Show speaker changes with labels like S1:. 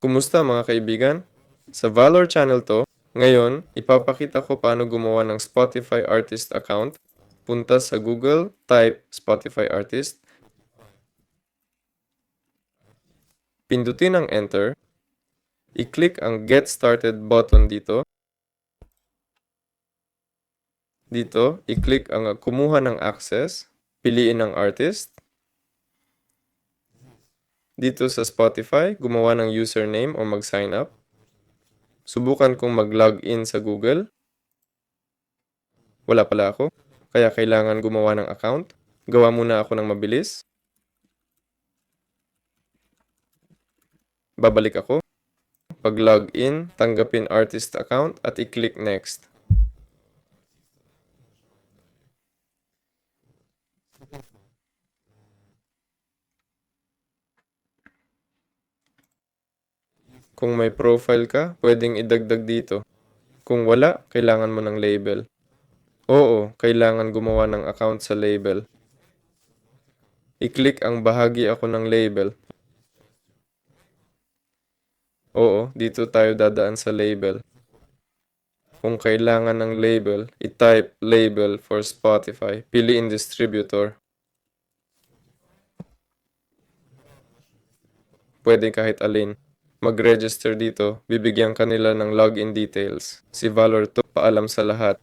S1: Kumusta mga kaibigan? Sa Valor channel to, ngayon ipapakita ko paano gumawa ng Spotify artist account. Punta sa Google, type Spotify artist, pindutin ang enter, i-click ang get started button dito. Dito, i-click ang kumuha ng access, piliin ang artist. Dito sa Spotify, gumawa ng username o mag-sign up. Subukan kong mag-login sa Google. Wala pala ako, kaya kailangan gumawa ng account. Gawa muna ako ng mabilis. Babalik ako. Pag login, tanggapin artist account at i-click next. Kung may profile ka, pwedeng idagdag dito. Kung wala, kailangan mo ng label. Oo, kailangan gumawa ng account sa label. I-click ang bahagi ako ng label. Oo, dito tayo dadaan sa label. Kung kailangan ng label, i-type label for Spotify. Piliin distributor. Pwede kahit alin. Mag-register dito, bibigyan kanila ng login details. Si Valor to, paalam sa lahat.